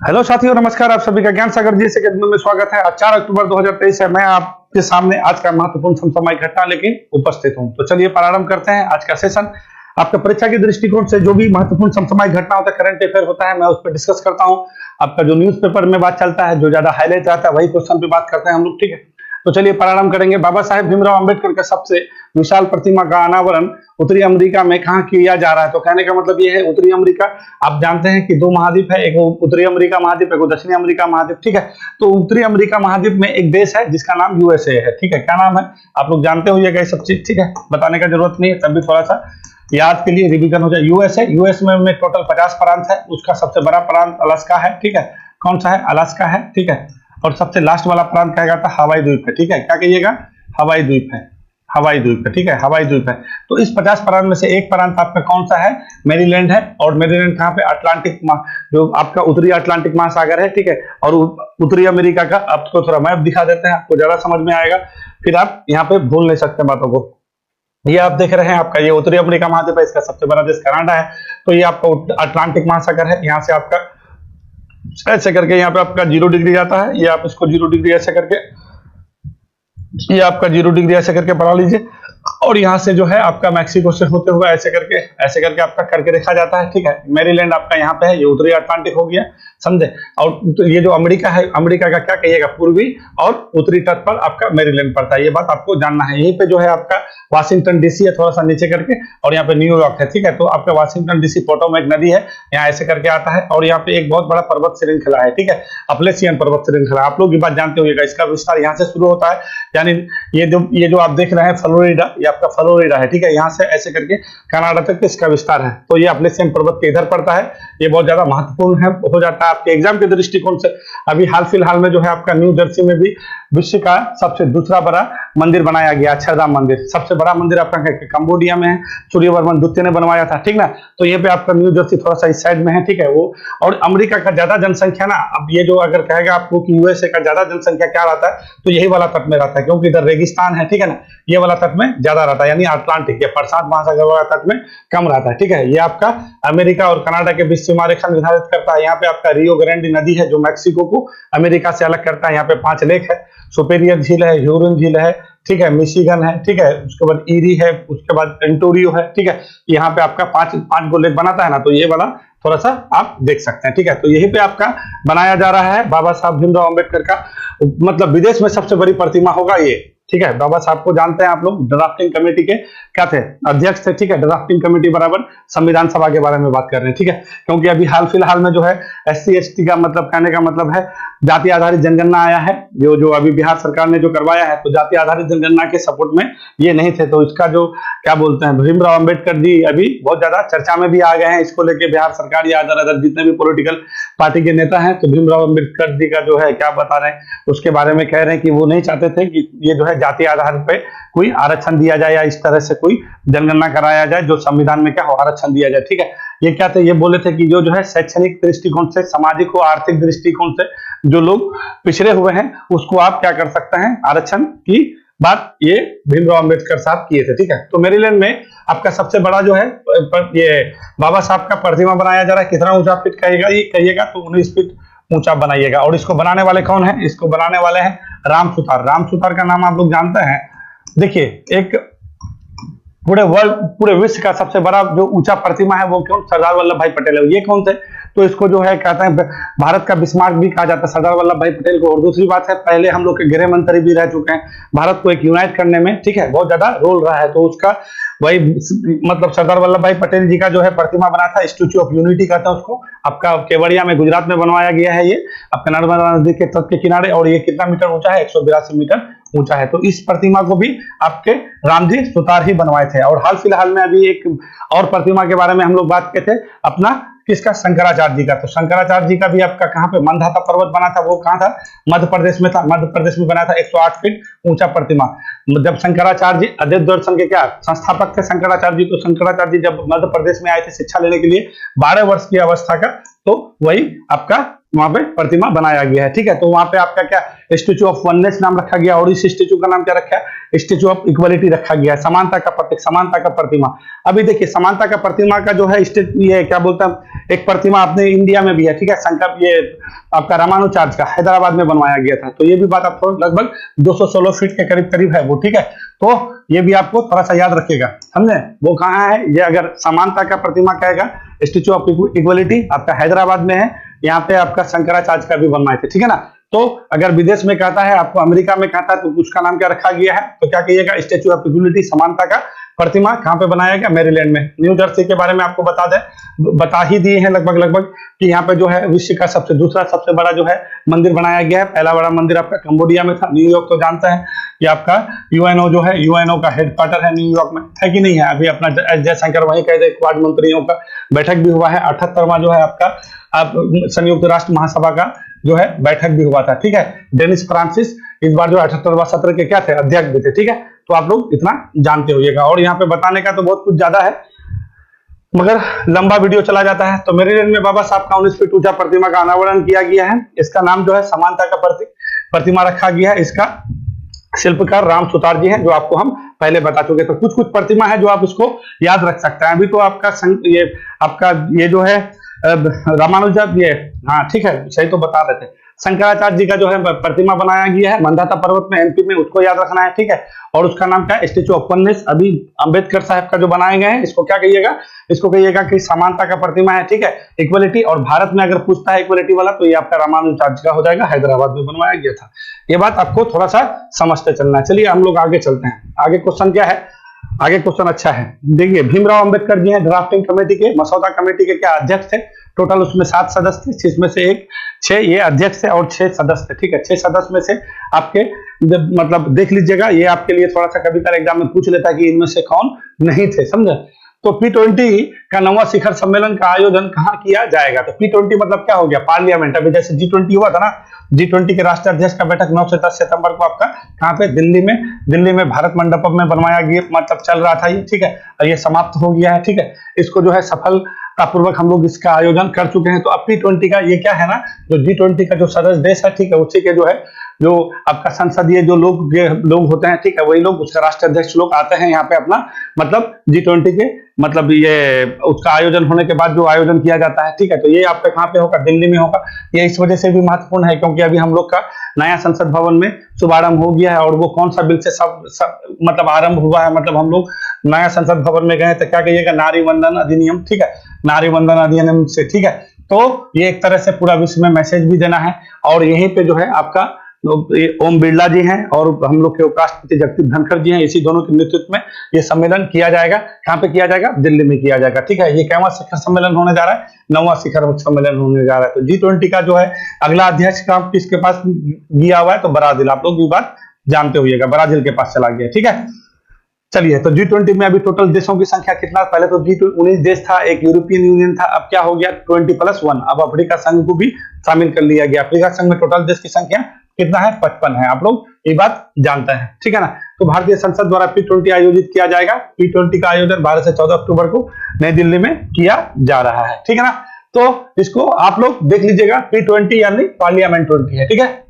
Hello साथियों, नमस्कार। आप सभी का ज्ञान सागर जी से अकेडमी में स्वागत है। आज 4 अक्टूबर 2023 है। मैं आपके सामने आज का महत्वपूर्ण समसामयिक घटना लेके उपस्थित हूं। तो चलिए प्रारंभ करते हैं आज का सेशन। आपका परीक्षा के दृष्टिकोण से जो भी महत्वपूर्ण समसामयिक घटना होता है, करंट अफेयर होता है, मैं उस पर डिस्कस करता हूं। आपका जो न्यूज़पेपर में बात चलता है, जो ज्यादा हाईलाइट रहता है, वही क्वेश्चन पे बात करते हैं हम लोग। ठीक है, तो चलिए प्रारंभ करेंगे। बाबा साहेब भीमराव अंबेडकर का सबसे विशाल प्रतिमा का अनावरण उत्तरी अमेरिका में कहाँ किया जा रहा है? तो कहने का मतलब ये है, उत्तरी अमेरिका, आप जानते हैं कि दो महाद्वीप है, एक उत्तरी अमेरिका महाद्वीप, एक दक्षिणी अमेरिका महाद्वीप। ठीक है, तो उत्तरी अमेरिका महाद्वीप में एक देश है जिसका नाम यूएसए है। ठीक है, क्या नाम है आप लोग जानते होइएगा ये सब चीज। ठीक है, बताने का जरूरत नहीं है, तब भी थोड़ा सा याद के लिए रिवीजन हो जाए। यूएसए, यूएस में टोटल 50 प्रांत है। उसका सबसे बड़ा प्रांत अलास्का है। ठीक है, कौन सा है? अलास्का है। ठीक है, और सबसे लास्ट वाला प्रांत कहा जाता है हवाई द्वीप है। ठीक है, क्या कहिएगा? हवाई द्वीप है, हवाई द्वीप है। ठीक है, हवाई द्वीप है। तो इस 50 प्रांत में से एक प्रांत आपका कौन सा है? मैरीलैंड है। और मैरीलैंड कहाँ पे? अटलांटिक, जो आपका उत्तरी अटलांटिक महासागर है। ठीक है, और उत्तरी अमेरिका का आपको थोड़ा मैप दिखा देते हैं, आपको ज्यादा समझ में आएगा, फिर आप यहाँ पे भूल नहीं सकते बातों को। ये आप देख रहे हैं, आपका ये उत्तरी अमेरिका महाद्वीप है। इसका सबसे बड़ा देश कनाडा है। तो ये आपका अटलांटिक महासागर है। यहाँ से आपका ऐसे करके यहाँ पे आपका 0 डिग्री आता है। ये आप इसको 0 डिग्री ऐसे करके, ये आपका 0 डिग्री ऐसे करके बढ़ा लीजिए। और यहाँ से जो है आपका मैक्सिको से होते हुए ऐसे करके आपका करके देखा जाता है। ठीक है, मैरीलैंड आपका यहाँ पे है, ये उत्तरी अटलांटिक हो गया, समझे। और तो ये जो अमेरिका है, अमेरिका का क्या कहिएगा? पूर्वी और उत्तरी तट पर आपका मैरीलैंड पड़ता है। ये बात आपको जानना है। यहीं पे जो है आपका वाशिंगटन डीसी है, थोड़ा सा नीचे करके, और यहाँ पे न्यूयॉर्क है। ठीक है, तो आपका वाशिंगटन डीसी फोटो में एक नदी है, यहाँ ऐसे करके आता है। और यहाँ पे एक बहुत बड़ा पर्वत श्रृंखला है। ठीक है, अपलेशियन पर्वत श्रृंखला, आप लोग ये बात जानते होंगे। इसका विस्तार यहाँ से शुरू होता है, यानी ये जो आप देख रहे हैं फ्लोरिडा, ये आपका फ्लोरिडा है। ठीक है, यहाँ से ऐसे करके कनाडा तक इसका विस्तार है। तो ये अपलेशियन पर्वत के इधर पड़ता है। ये बहुत ज्यादा महत्वपूर्ण है, हो जाता है आपके एग्जाम के दृष्टिकोण से। अभी हाल फिलहाल में जो है आपका न्यू जर्सी में भी विश्व का सबसे दूसरा बड़ा मंदिर बनाया गया, अक्षरधाम मंदिर। सबसे बड़ा मंदिर आपका कंबोडिया में है, सूर्यवर्मन द्वितीय ने बनवाया था। ठीक ना, तो ये पे आपका न्यू जर्सी थोड़ा सा इस साइड में है। ठीक है, वो और अमेरिका का ज्यादा जनसंख्या ना, अब ये जो अगर कहेगा आपको कि यूएसए का ज्यादा जनसंख्या क्या रहता है, तो यही वाला तट में रहता है, क्योंकि इधर रेगिस्तान है। ठीक है ना, ये वाला तट में ज्यादा रहता है, यानी अटलांटिक या प्रशांत महासागर वाला तट में कम रहता है। ठीक है, ये आपका अमेरिका और कनाडा के बीच सीमा रेखा निर्धारित करता है। यहाँ पे आपका रियो ग्रांडे नदी है, जो मैक्सिको को अमेरिका से अलग करता है। यहाँ पे 5 लेक है, सुपेरियर झील है, ह्यूरन झील है, ठीक है, मिशिगन है, ठीक है, उसके बाद ईरी है, उसके बाद एंटोरियो है। ठीक है, यहाँ पे आपका पांच गो लेक बनाता है ना, तो ये वाला थोड़ा सा आप देख सकते हैं। ठीक है, तो यही पे आपका बनाया जा रहा है बाबा साहब भीमराव अंबेडकर का, मतलब विदेश में सबसे बड़ी प्रतिमा होगा ये। ठीक है, बाबा साहब को जानते हैं आप लोग, ड्राफ्टिंग कमेटी के क्या थे? अध्यक्ष थे। ठीक है, ड्राफ्टिंग कमेटी बराबर संविधान सभा के बारे में बात कर रहे हैं। ठीक है, क्योंकि अभी हाल फिलहाल में जो है SC ST का मतलब, कहने का मतलब है जाति आधारित जनगणना आया है, जो अभी बिहार सरकार ने जो करवाया है, तो जाति आधारित जनगणना के सपोर्ट में ये नहीं थे। तो इसका जो क्या बोलते हैं, भीमराव अंबेडकर जी अभी बहुत ज्यादा चर्चा में भी आ गए हैं। इसको लेके बिहार सरकार या अदर जितने भी पॉलिटिकल पार्टी के नेता हैं, तो भीमराव अंबेडकर जी का जो है क्या बता रहे हैं, उसके बारे में कह रहे हैं कि वो नहीं चाहते थे कि ये जो है जाति आधार पे कोई आरक्षण दिया जाए या इस तरह से कोई जनगणना कराया जाए, जो संविधान में क्या हो आरक्षण दिया जाए। ठीक है, ये क्या थे? ये बोले थे कि जो है शैक्षणिक दृष्टिकोण से, सामाजिक और आर्थिक दृष्टिकोण से जो लोग पिछड़े हुए हैं, उसको आप क्या कर सकते हैं, आरक्षण की बात ये भीमराव अंबेडकर साहब किए थे। ठीक है, तो मैरीलैंड में आपका सबसे बड़ा जो है ये बाबा साहब का प्रतिमा बनाया जा रहा है। कितना ऊंचा फीट कहिएगा? ये कहिएगा तो 19 फीट ऊंचा बनाइएगा। और इसको बनाने वाले कौन है? इसको बनाने वाले हैं राम सुतार। राम सुतार का नाम आप लोग जानते हैं। देखिए, एक पूरे वर्ल्ड, पूरे विश्व का सबसे बड़ा जो ऊंचा प्रतिमा है वो कौन? सरदार वल्लभ भाई पटेल है। ये कौन थे? तो इसको जो है कहते हैं भारत का बिस्मार्क भी कहा जाता है, सरदार वल्लभ भाई पटेल को। और दूसरी बात है, पहले हम लोग के गृह मंत्री भी रह चुके हैं, भारत को एक यूनाइट करने में, ठीक है, बहुत ज्यादा रोल रहा है। तो उसका वही मतलब सरदार वल्लभ भाई पटेल जी का जो है प्रतिमा बना था, स्टैच्यू ऑफ यूनिटी कहते हैं उसको। आपका केवड़िया में, गुजरात में बनवाया गया है ये, आपका नर्मदा नदी के तट के किनारे। और ये कितना मीटर ऊंचा है? 182 मीटर ऊंचा है। तो इस प्रतिमा को भी आपके रामजी सुतार ही बनवाए थे। और हाल फिलहाल में अभी एक और प्रतिमा के बारे में हम लोग बात किए थे, अपना किसका? शंकराचार्य जी का। तो शंकराचार्य जी का भी आपका कहाँ पे मंदाता पर्वत बना था? वो कहाँ था? मध्य प्रदेश में था। मध्य प्रदेश में बना था 108 फीट ऊंचा प्रतिमा। जब शंकराचार्य जी अद्वैत दर्शन के क्या संस्थापक थे शंकराचार्य जी, तो शंकराचार्य जी जब मध्य प्रदेश में आए थे शिक्षा लेने के लिए 12 वर्ष की अवस्था का, तो वही आपका वहां पे प्रतिमा बनाया गया है, ठीक है। तो वहां पे आपका क्या स्टेचू ऑफ वननेस नाम रखा गया, और इस स्टेचू का नाम क्या रखा है, स्टेचू ऑफ इक्वलिटी रखा गया है, समानता का प्रतीक, समानता का प्रतिमा। अभी देखिए समानता का प्रतिमा का जो है ये क्या बोलता है, एक प्रतिमा अपने इंडिया में भी है, ठीक है, शंकर ये आपका रामानुजाचार्य का हैदराबाद में बनवाया गया था। तो ये भी बात आपको लगभग 216 फीट के करीब करीब है वो, ठीक है। तो ये भी आपको थोड़ा सा याद रखिएगा, समझे। वो कहाँ है ये, अगर समानता का प्रतिमा कहेगा स्टेचू ऑफ इक्वलिटी आपका हैदराबाद में है। यहाँ पे आपका शंकराचार्य का भी बनवाए थे, ठीक है ना। तो अगर विदेश में कहता है, आपको अमेरिका में कहता है, तो उसका नाम क्या रखा गया है, तो क्या कहिएगा, स्टेचू ऑफ इक्वलिटी, समानता का प्रतिमा। कहां पे बनाया गया, मैरीलैंड में। न्यू जर्सी के बारे में आपको बता ही दिए हैं लगभग कि यहाँ पे जो है विश्व का दूसरा सबसे बड़ा जो है मंदिर बनाया गया है। पहला बड़ा मंदिर आपका कंबोडिया में था। न्यूयॉर्क तो जानता है कि आपका यूएनओ जो है, यूएनओ का हेडक्वार्टर है न्यूयॉर्क में, है कि नहीं है। अभी अपना जयशंकर वहीं कह दे, क्वाड मंत्रियों का बैठक भी हुआ है। 78वां जो है आपका संयुक्त राष्ट्र महासभा का जो है बैठक भी हुआ था, ठीक है। डेनिस फ्रांसिस इस बार जो 78वां सत्र के क्या थे, अध्यक्ष भी थे, ठीक है। तो आप लोग इतना जानते होइएगा। और यहाँ पे बताने का तो बहुत कुछ ज्यादा है, मगर लंबा वीडियो चला जाता है। तो मैरीलैंड में बाबा साहब का 19 फीट ऊंचा प्रतिमा का अनावरण किया गया है। इसका नाम जो है समानता का प्रतिमा रखा गया है। इसका शिल्पकार राम सुतार जी हैं, जो आपको हम पहले बता चुके। तो कुछ प्रतिमा है जो आप इसको याद रख सकते हैं। अभी तो आपका ये जो है रामानुजाचार्य, हाँ ठीक है, सही तो बता रहे थे। शंकराचार्य जी का जो है प्रतिमा बनाया गया है मंदाता पर्वत में, एमपी में, उसको याद रखना है, ठीक है। और उसका नाम क्या है, स्टेचू ऑफ वननेस। अभी अंबेडकर साहब का जो बनाए गए हैं, इसको क्या कहिएगा, इसको कहिएगा कि समानता का प्रतिमा है, ठीक है, इक्वलिटी। और भारत में अगर पूछता है इक्वलिटी वाला, तो ये आपका रामानुजाचार्य का हो जाएगा, हैदराबाद में बनवाया गया था। ये बात आपको थोड़ा सा समझते चलना है। चलिए हम लोग आगे चलते हैं। आगे क्वेश्चन क्या है, आगे क्वेश्चन अच्छा है, देखिए। भीमराव अंबेडकर जी हैं ड्राफ्टिंग कमेटी के, मसौदा कमेटी के क्या अध्यक्ष थे। टोटल उसमें 7 सदस्य थे, जिसमें से 6 ये अध्यक्ष थे और 6 सदस्य थे, ठीक है। 6 सदस्य में से आपके मतलब देख लीजिएगा, ये आपके लिए थोड़ा सा कभी कभी एग्जाम में पूछ लेता है कि इनमें से कौन नहीं थे, समझे। तो P20 का 9वां शिखर सम्मेलन का आयोजन कहाँ किया जाएगा। तो P20 मतलब क्या हो गया, पार्लियामेंट। अभी जैसे G20 हुआ था ना, G20 के राष्ट्रीय अध्यक्ष का बैठक 9 से 10 सितंबर को आपका कहाँ पे, दिल्ली में भारत मंडपम में बनवाया गया, मतलब चल रहा था ये, ठीक है। और ये समाप्त हो गया है, ठीक है। इसको जो है सफलतापूर्वक हम लोग इसका आयोजन कर चुके हैं। तो अब P20 का ये क्या है ना, जो G20 का जो सदस्य देश है, ठीक है, उसी के जो है जो आपका संसदीय जो लोग होते हैं, ठीक है, वही लोग, उसका राष्ट्रीय अध्यक्ष लोग आते हैं यहाँ पे अपना मतलब G20 के मतलब ये उसका आयोजन होने के बाद जो आयोजन किया जाता है, ठीक है। तो ये आपका कहाँ पे होगा, दिल्ली में होगा। ये इस वजह से भी महत्वपूर्ण है क्योंकि अभी हम लोग का नया संसद भवन में शुभारंभ हो गया है। और वो कौन सा बिल से सब मतलब आरंभ हुआ है, मतलब हम लोग नया संसद भवन में गए तो क्या कहिएगा, नारी वंदन अधिनियम, ठीक है, नारी वंदन अधिनियम से, ठीक है। तो ये एक तरह से पूरा विश्व में मैसेज भी देना है। और यहीं पे जो है आपका ओम बिरला जी हैं और हम लोग के उपराष्ट्रपति जगदीप धनखड़ जी हैं, इसी दोनों के नेतृत्व में ये सम्मेलन किया जाएगा। कहाँ पे किया जाएगा, दिल्ली में किया जाएगा, ठीक है। ये कैवां शिखर सम्मेलन होने जा रहा है, 9वां शिखर सम्मेलन होने जा रहा है। तो G20 का जो है अगला अध्यक्ष का किसके पास गया हुआ है, तो ब्राजील। आप लोग ये बात जानते होइएगा, ब्राजील के पास चला गया, ठीक है। चलिए, तो G20 में अभी टोटल देशों की संख्या कितना, पहले तो G19 देश था, एक यूरोपियन यूनियन था, अब क्या हो गया 20+1, अब अफ्रीका संघ को भी शामिल कर लिया गया। अफ्रीका संघ में टोटल देश की संख्या कितना है, 55 है। आप लोग ये बात जानते हैं, ठीक है ना। तो भारतीय संसद द्वारा P20 आयोजित किया जाएगा। P20 का आयोजन 12 से 14 अक्टूबर को नई दिल्ली में किया जा रहा है, ठीक है ना। तो इसको आप लोग देख लीजिएगा, P20 यानी पार्लियामेंट 20 है, ठीक है।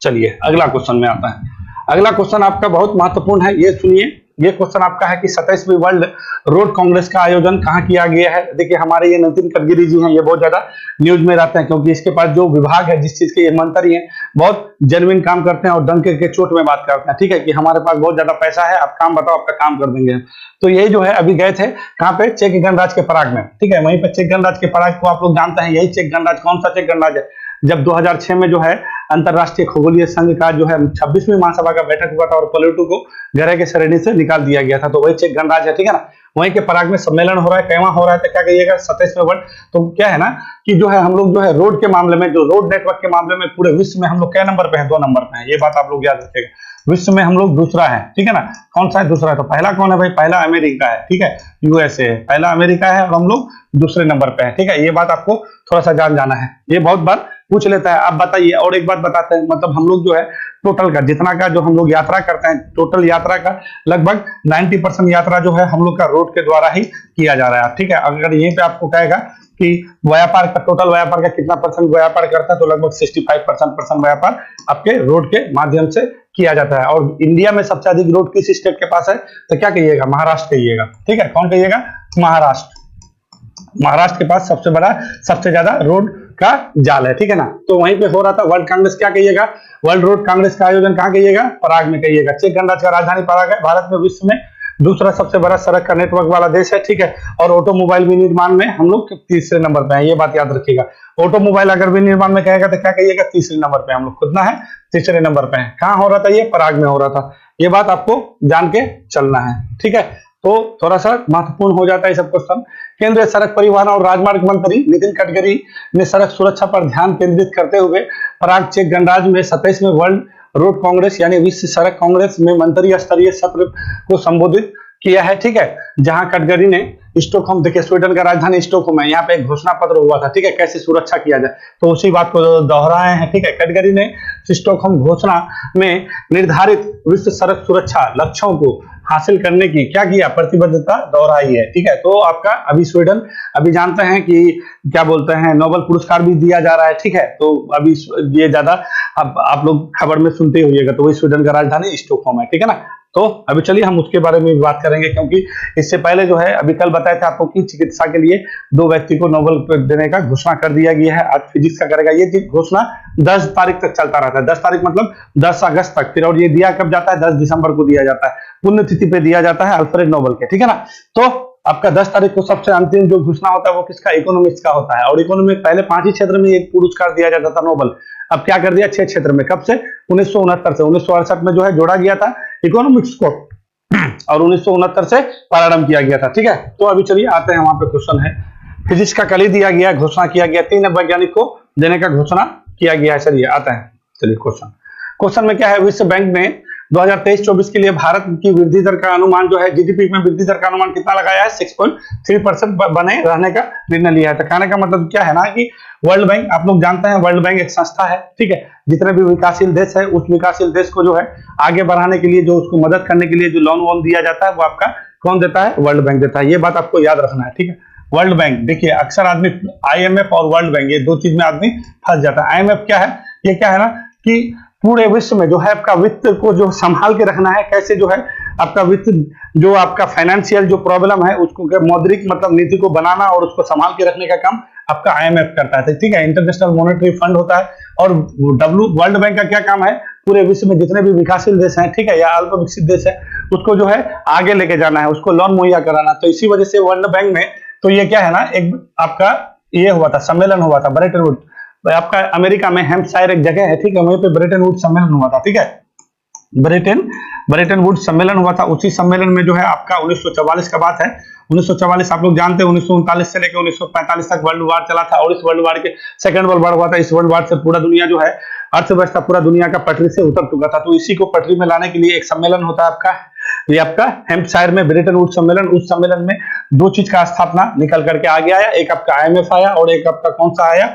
चलिए अगला क्वेश्चन में आता है। अगला क्वेश्चन आपका बहुत महत्वपूर्ण है, ये सुनिए। ये क्वेश्चन आपका है कि 27वीं वर्ल्ड रोड कांग्रेस का आयोजन कहाँ किया गया है। देखिए हमारे ये नितिन गडकरी जी हैं, ये बहुत ज्यादा न्यूज में रहते हैं क्योंकि इसके पास जो विभाग है, जिस चीज के ये मंत्री हैं, बहुत जेन्युइन काम करते हैं और डंके के चोट में बात करते हैं, ठीक है, कि हमारे पास बहुत ज्यादा पैसा है, आप काम बताओ, आपका काम कर देंगे। तो यही जो है अभी गए थे कहाँ पे, चेक गणराज्य के पराग में, ठीक है। वहीं पर चेक गणराज्य के पराग को आप लोग जानते हैं, यही चेक गणराज्य, कौन सा चेक गणराज्य है, जब 2006 में जो है अंतरराष्ट्रीय खगोलीय संघ का जो है 26वीं महासभा का बैठक हुआ था और प्लूटो को ग्रह के श्रेणी से निकाल दिया गया था। तो वही चेक गणराज्य है, ठीक है ना। वहीं के पराग में सम्मेलन हो रहा है, कैवां हो रहा है, तो क्या कहिएगा 27वें वर्ल्ड। तो क्या है ना कि जो है हम लोग जो है रोड के मामले में, जो रोड नेटवर्क के मामले में पूरे विश्व में हम लोग क्या नंबर पे है, 2 नंबर पे है। ये बात आप लोग याद रखिएगा, विश्व में हम लोग दूसरा है, ठीक है ना। कौन सा है, दूसरा है। तो पहला कौन है भाई, पहला अमेरिका है, ठीक है, USA है, पहला अमेरिका है और हम लोग दूसरे नंबर पे है, ठीक है। ये बात आपको थोड़ा सा जाना है, ये बहुत बार पूछ लेता है आप बताइए। और एक बात बताते हैं, मतलब हम लोग जो है टोटल का जितना का जो हम लोग यात्रा करते हैं, टोटल यात्रा का लगभग 90% यात्रा जो है हम लोग का रोड के द्वारा ही किया जा रहा है। ठीक है, अगर यहीं पे आपको कहेगा कि व्यापार का टोटल व्यापार का कितना परसेंट व्यापार करता है, तो लगभग 65% व्यापार आपके रोड के माध्यम से किया जाता है। और इंडिया में सबसे अधिक रोड किस स्टेट के पास है, तो क्या कहिएगा, महाराष्ट्र कहिएगा। ठीक है, कौन कहिएगा, महाराष्ट्र। महाराष्ट्र के पास सबसे बड़ा सबसे ज्यादा रोड का जाल है। ठीक है ना, तो वहीं पे हो रहा था वर्ल्ड कांग्रेस, क्या कहिएगा, वर्ल्ड रोड कांग्रेस का आयोजन कहाँ कहिएगा, पराग में कहिएगा। चेक गणराज्य का राजधानी पराग है, भारत में विश्व में दूसरा सबसे बड़ा सड़क का नेटवर्क वाला देश है। ठीक है, और ऑटोमोबाइल विनिर्माण में हम लोग तीसरे नंबर पे हैं, ये बात याद रखिएगा। ऑटोमोबाइल अगर विनिर्माण में कहेगा तो क्या कहिएगा, तीसरे नंबर पे हम लोग, कितना है, तीसरे नंबर पे है। कहाँ हो रहा था, ये पराग में हो रहा था। ये बात आपको जान के चलना है। ठीक है, तो थोड़ा सा महत्वपूर्ण हो जाता है सब क्वेश्चन। केंद्रीय सड़क परिवहन और राजमार्ग मंत्री नितिन गडकरी ने सड़क सुरक्षा पर ध्यान केंद्रित करते हुए पराग चेक गणराज्य में 27वें वर्ल्ड रोड कांग्रेस यानी विश्व सड़क कांग्रेस में मंत्री स्तरीय सत्र को संबोधित किया है। ठीक है, जहां गडकरी ने स्टॉकहोम, देखिए स्वीडन का राजधानी स्टॉकहोम है, यहाँ पे एक घोषणा पत्र हुआ था। ठीक है, कैसे सुरक्षा किया जाए, तो उसी बात को दोहराए हैं। ठीक है, गडकरी ने स्टॉकहोम घोषणा में निर्धारित विश्व सड़क सुरक्षा लक्ष्यों को हासिल करने की क्या किया, प्रतिबद्धता दोहराई है। ठीक है, तो आपका अभी स्वीडन, अभी जानते हैं कि क्या बोलते हैं, नोबेल पुरस्कार भी दिया जा रहा है। ठीक है, तो अभी ये ज्यादा अब आप लोग खबर में सुनते ही होइएगा, तो वही स्वीडन का राजधानी स्टॉकहोम है। ठीक है ना, तो अभी चलिए हम उसके बारे में भी बात करेंगे, क्योंकि इससे पहले जो है अभी कल बताया था आपको कि चिकित्सा के लिए 2 व्यक्ति को नोबेल देने का घोषणा कर दिया गया है। आज फिजिक्स का करेगा, ये घोषणा 10 तारीख तक चलता रहता है, 10 तारीख मतलब 10 अगस्त तक। फिर और ये दिया कब जाता है, 10 दिसंबर को दिया जाता है, पुण्यतिथि पे दिया जाता है अल्फ्रेड नोबेल के। ठीक है ना, तो आपका 10 तारीख को सबसे अंतिम जो घोषणा होता है वो किसका, इकोनॉमिक्स का होता है। और इकोनॉमिक पहले 5 ही क्षेत्र में एक पुरस्कार दिया जाता था नोबेल, अब क्या कर दिया 6 क्षेत्र में। कब से, 1969 से, 1968 में जो है जोड़ा गया था इकोनॉमिक्स को, और 1969 से प्रारंभ किया गया था। ठीक है, तो अभी चलिए आते हैं, वहां पे क्वेश्चन है फिजिक्स का, कल ही दिया गया, घोषणा किया गया, 3 वैज्ञानिक को देने का घोषणा किया गया है। चलिए आते हैं, चलिए क्वेश्चन में क्या है, विश्व बैंक ने 2023-24 के लिए भारत की वृद्धि दर का अनुमान जो है, जीडीपी में वृद्धि दर का अनुमान कितना लगाया है, 6.3% बने रहने का निर्णय लिया है। तो कहने का मतलब क्या है ना कि वर्ल्ड बैंक, आप लोग जानते हैं वर्ल्ड बैंक एक संस्था है। ठीक है, जितने भी विकासशील देश है, उस विकासशील देश को जो है आगे बढ़ाने के लिए, जो उसको मदद करने के लिए जो लोन वोन दिया जाता है, वो आपका कौन देता है, वर्ल्ड बैंक देता है। ये बात आपको याद रखना है। ठीक है, वर्ल्ड बैंक, देखिए अक्सर आदमी IMF और वर्ल्ड बैंक, ये 2 चीज में आदमी फंस जाता है। IMF क्या है, ये क्या है ना कि पूरे विश्व में जो है आपका वित्त को जो संभाल के रखना है, कैसे जो है आपका वित्त, जो आपका फाइनेंशियल जो प्रॉब्लम है उसको, मौद्रिक मतलब नीति को बनाना और उसको संभाल के रखने का काम आपका IMF करता है। ठीक है, इंटरनेशनल मॉनेटरी फंड होता है। और वर्ल्ड बैंक का क्या काम है, पूरे विश्व में जितने भी विकासशील देश हैं, ठीक है, या अल्प विकसित देश है, उसको जो है आगे लेके जाना है, उसको लोन मुहैया कराना। तो इसी वजह से वर्ल्ड बैंक में, तो ये क्या है ना, एक आपका ये हुआ था, सम्मेलन हुआ था ब्रेटन वुड, आपका अमेरिका में हेम्पशायर एक जगह है। ठीक है, वहीं पे ब्रेटन वुड सम्मेलन हुआ था। ठीक है, ब्रेटन वुड सम्मेलन हुआ था। उसी सम्मेलन में जो है आपका 1944 का बात है, 1944 आप लोग जानते हैं, 1939 से लेकर 1945 तक वर्ल्ड वार चला था, और इस वर्ल्ड वार के सेकंड वर्ल्ड वार हुआ था। इस वर्ल्ड वार से पूरा दुनिया जो है, अर्थव्यवस्था पूरा दुनिया का पटरी से उतर चुका था। तो इसी को पटरी में लाने के लिए एक सम्मेलन होता है आपका, ये आपका हेम्पशायर में ब्रेटन वुड सम्मेलन। उस सम्मेलन में 2 चीज का स्थापना निकल करके आगे आया, एक आपका IMF आया और एक आपका कौन सा आया,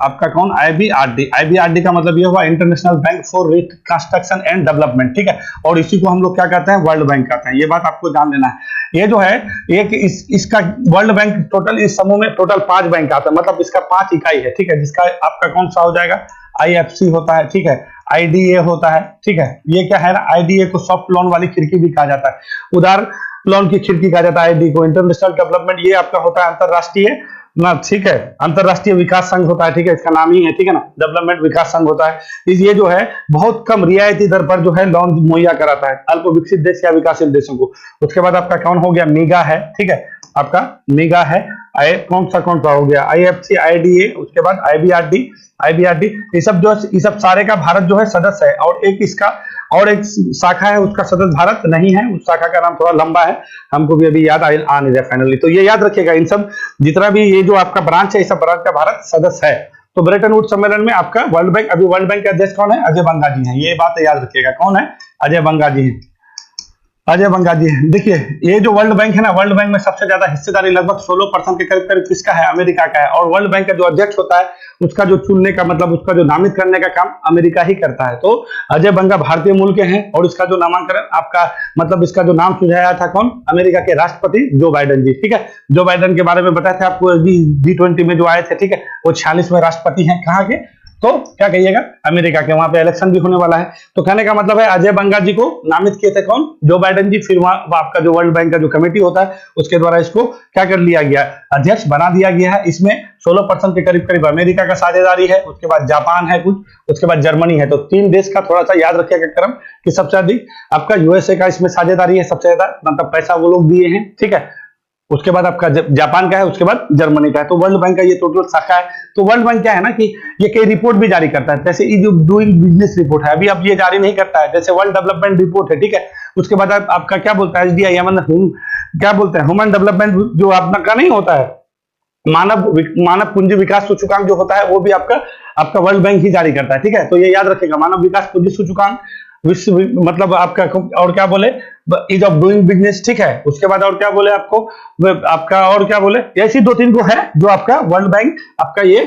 आपका कौन, IBRD। IBRD का मतलब ये हुआ international bank for reconstruction and development. ठीक है, और इसी को हम लोग क्या कहते हैं, वर्ल्ड बैंक कहते हैं। ये बात आपको जान लेना है। ये जो है एक इसका वर्ल्ड बैंक टोटल, इस समूह में टोटल 5 बैंक आता है, मतलब इसका 5 इकाई है। ठीक है, जिसका आपका कौन सा हो जाएगा, IFC होता है। ठीक है, IDA होता है। ठीक है, ये क्या है ना, IDA को सॉफ्ट लोन वाली खिड़की भी कहा जाता है, उदार लोन की खिड़की कहा जाता है ID को। इंटरनेशनल डेवलपमेंट, ये आपका होता है अंतरराष्ट्रीय ना, ठीक है, अंतरराष्ट्रीय विकास संघ होता है। ठीक है, इसका नाम ही है। ठीक है ना, डेवलपमेंट विकास संघ होता है। ये जो है बहुत कम रियायती दर पर जो है लोन मुहैया कराता है अल्प विकसित देश या विकासशील देशों को। उसके बाद आपका कौन हो गया, मीगा है। ठीक है, आपका मीगा है, कौन सा हो गया, IFC, IDA, उसके बाद IBRD, ये सब जो है, ये सब सारे का भारत जो है सदस्य है। और एक इसका और एक शाखा है, उसका सदस्य भारत नहीं है, उस शाखा का नाम थोड़ा लंबा है, हमको भी अभी याद आ नहीं रहा फाइनली। तो ये याद रखिएगा, इन सब जितना भी ये जो आपका ब्रांच है, इस सब ब्रांच का भारत सदस्य है। तो ब्रेटन वुड सम्मेलन में आपका वर्ल्ड बैंक, अभी वर्ल्ड बैंक के अध्यक्ष कौन है, अजय बंगा जी हैं। ये बात याद रखिएगा, कौन है, अजय बंगा जी हैं। अजय बंगा जी, देखिए ये जो वर्ल्ड बैंक है ना, वर्ल्ड बैंक में सबसे ज्यादा हिस्सेदारी लगभग 16% के करीब करीब किसका है, अमेरिका का है। और वर्ल्ड बैंक का जो अध्यक्ष होता है उसका जो चुनने का मतलब उसका जो नामित करने का काम अमेरिका ही करता है। तो अजय बंगा भारतीय मूल के हैं और इसका जो नामांकन आपका मतलब इसका जो नाम सुझाया था कौन, अमेरिका के राष्ट्रपति जो बाइडेन जी। ठीक है, जो बाइडेन के बारे में बताया था आपको G20 में जो आए थे, ठीक है, वो 46वें राष्ट्रपति हैं। कहाँ के, तो क्या कहिएगा, अमेरिका के। वहां पे इलेक्शन भी होने वाला है। तो कहने का मतलब है अजय बंगा जी को नामित किए थे कौन, जो बाइडेन जी। फिर वहां आपका जो वर्ल्ड बैंक का जो कमेटी होता है उसके द्वारा इसको क्या कर लिया गया, अध्यक्ष बना दिया गया है। इसमें 16% के करीब करीब अमेरिका का साझेदारी है, उसके बाद जापान है कुछ, उसके बाद जर्मनी है। तो 3 देश का थोड़ा सा याद रखिएगा क्रम कि सबसे अधिक आपका यूएसए का इसमें साझेदारी है, सबसे ज्यादा मतलब पैसा वो लोग दिए हैं। ठीक है, उसके बाद आपका जापान का है, उसके बाद जर्मनी का है। तो वर्ल्ड बैंक का ये टोटल शाखा है। तो वर्ल्ड बैंक क्या है ना कि ये कई रिपोर्ट भी जारी करता है, जैसे ये जो डूइंग बिजनेस रिपोर्ट है अभी अब ये जारी नहीं करता है, जैसे वर्ल्ड डेवलपमेंट रिपोर्ट है। ठीक है, उसके बाद आपका क्या बोलता है एसडीआई, क्या बोलते हैं ह्यूमन डेवलपमेंट जो आपका का नहीं होता है, मानव पूंजी विकास सूचकांक जो होता है वो भी आपका वर्ल्ड बैंक ही जारी करता है। ठीक है, तो ये याद रखेगा, मानव विकास पूंजी सूचकांक विश्व मतलब आपका, और क्या बोले, इज ऑफ डूइंग बिजनेस। ठीक है, उसके बाद और क्या बोले आपको, आपका और क्या बोले, ऐसी 2-3 को है जो आपका वर्ल्ड बैंक आपका ये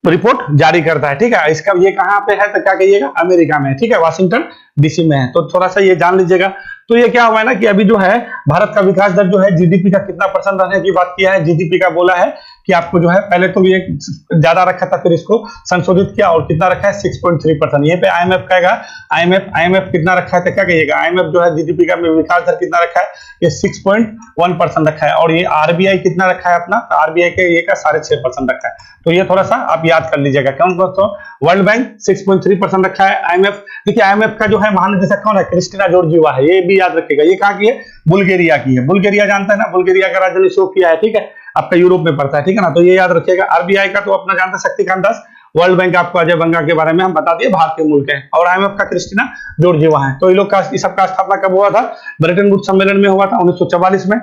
रिपोर्ट जारी करता है। ठीक है, इसका ये कहां पे है तो क्या कहिएगा, अमेरिका में। ठीक है, वाशिंगटन डीसी में है। तो थोड़ा सा ये जान लीजिएगा। तो ये क्या हुआ है ना कि अभी जो है भारत का विकास दर जो है जीडीपी का कितना % रहने की बात किया है, जीडीपी का बोला है कि आपको जो है पहले तो ये ज्यादा रखा था, फिर इसको संशोधित किया और कितना रखा है 6.3%। ये पे आईएमएफ कहेगा, आईएमएफ कितना रखा है तो क्या कहिएगा, आईएमएफ जो है जीडीपी का विकास दर कितना रखा है, ये 6.1% रखा है। और ये आरबीआई कितना रखा है अपना, आरबीआई के ये का 6.5% रखा है। तो ये थोड़ा सा आप याद कर लीजिएगा। कौन दोस्तों, वर्ल्ड बैंक 6.3% रखा है। आईएमएफ, देखिए आईएमएफ का जो है महानिदेशक कौन है, क्रिस्टिना जॉर्जिवा है, ये भी याद रखिएगा। ये कहाँ की है, बुल्गारिया की है। बुल्गारिया जानते हैं ना, बुल्गारिया का राजधानी सोफिया है। ठीक है, आपका यूरोप में पड़ता है। ठीक है ना, तो ये याद रखिएगा। आरबीआई का तो अपना जानते शक्तिकांत दास। वर्ल्ड बैंक आपको अजय बंगा के बारे में हम बता दिए, भारतीय मूल के हैं। और आईएमएफ का क्रिस्टिना जॉर्जिवा है। तो ये लोग का इस सबका स्थापना कब हुआ था, ब्रेटन वुड्स सम्मेलन में हुआ था 1944 में।